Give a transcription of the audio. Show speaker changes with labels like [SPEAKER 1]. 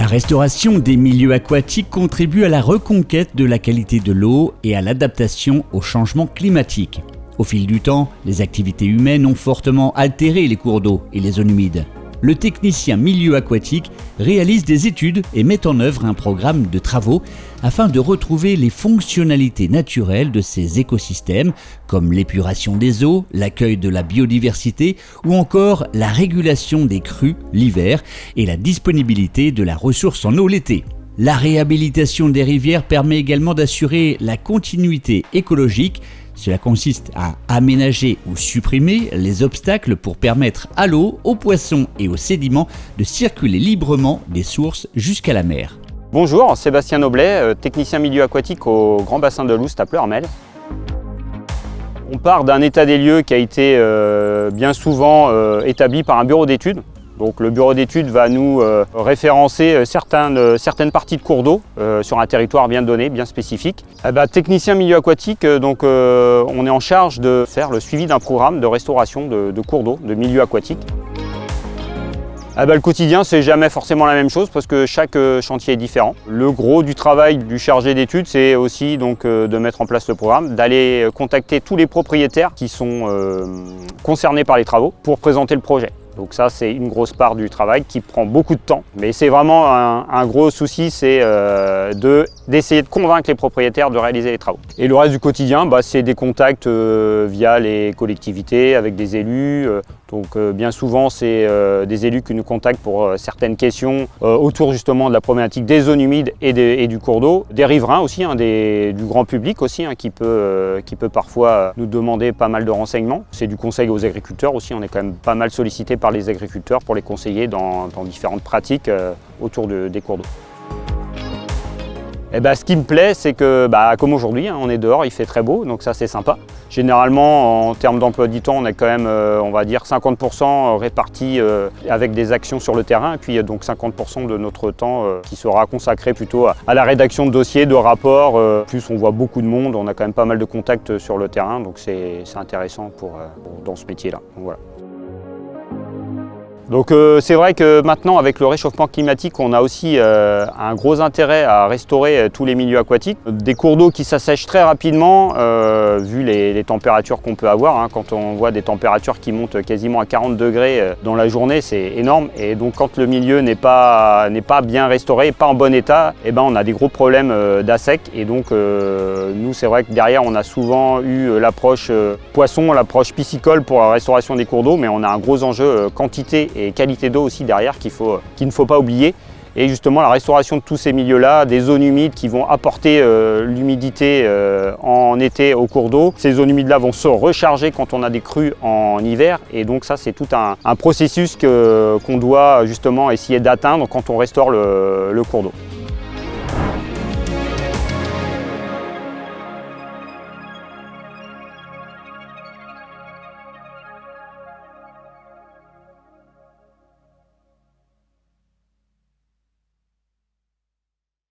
[SPEAKER 1] La restauration des milieux aquatiques contribue à la reconquête de la qualité de l'eau et à l'adaptation au changement climatique. Au fil du temps, les activités humaines ont fortement altéré les cours d'eau et les zones humides. Le technicien milieu aquatique réalise des études et met en œuvre un programme de travaux afin de retrouver les fonctionnalités naturelles de ces écosystèmes, comme l'épuration des eaux, l'accueil de la biodiversité ou encore la régulation des crues l'hiver et la disponibilité de la ressource en eau l'été. La réhabilitation des rivières permet également d'assurer la continuité écologique. Cela consiste à aménager ou supprimer les obstacles pour permettre à l'eau, aux poissons et aux sédiments de circuler librement des sources jusqu'à la mer.
[SPEAKER 2] Bonjour, Sébastien Noblet, technicien milieu aquatique au Grand Bassin de l'Oust à Pleurmel. On part d'un état des lieux qui a été bien souvent établi par un bureau d'études. Donc le bureau d'études va nous référencer certaines parties de cours d'eau sur un territoire bien donné, bien spécifique. Technicien milieu aquatique, on est en charge de faire le suivi d'un programme de restauration de cours d'eau, de milieu aquatique. Le quotidien, c'est jamais forcément la même chose parce que chaque chantier est différent. Le gros du travail du chargé d'études, c'est aussi de mettre en place le programme, d'aller contacter tous les propriétaires qui sont concernés par les travaux pour présenter le projet. Donc ça, c'est une grosse part du travail qui prend beaucoup de temps. Mais c'est vraiment un gros souci, c'est d'essayer de convaincre les propriétaires de réaliser les travaux. Et le reste du quotidien, c'est des contacts via les collectivités, avec des élus. Bien souvent, c'est des élus qui nous contactent pour certaines questions autour justement de la problématique des zones humides et du cours d'eau. Des riverains aussi, du grand public aussi, qui peut parfois nous demander pas mal de renseignements. C'est du conseil aux agriculteurs aussi, on est quand même pas mal sollicité par les agriculteurs pour les conseiller dans différentes pratiques autour des cours d'eau. Ce qui me plaît, c'est que, comme aujourd'hui, on est dehors, il fait très beau, donc ça c'est sympa. Généralement, en termes d'emploi du temps, on est quand même, on va dire, 50% répartis avec des actions sur le terrain, et puis donc 50% de notre temps qui sera consacré plutôt à la rédaction de dossiers, de rapports. Plus on voit beaucoup de monde, on a quand même pas mal de contacts sur le terrain, donc c'est intéressant dans ce métier-là. Voilà. Donc c'est vrai que maintenant, avec le réchauffement climatique, on a aussi un gros intérêt à restaurer tous les milieux aquatiques. Des cours d'eau qui s'assèchent très rapidement, vu les températures qu'on peut avoir. Quand on voit des températures qui montent quasiment à 40 degrés dans la journée, c'est énorme. Et donc quand le milieu n'est pas bien restauré, pas en bon état, on a des gros problèmes d'assec. Et donc nous, c'est vrai que derrière, on a souvent eu l'approche poisson, l'approche piscicole pour la restauration des cours d'eau, mais on a un gros enjeu quantité et qualité d'eau aussi derrière qu'il ne faut pas oublier. Et justement la restauration de tous ces milieux-là, des zones humides qui vont apporter l'humidité en été au cours d'eau. Ces zones humides-là vont se recharger quand on a des crues en hiver. Et donc ça, c'est tout un processus qu'on doit justement essayer d'atteindre quand on restaure le cours d'eau.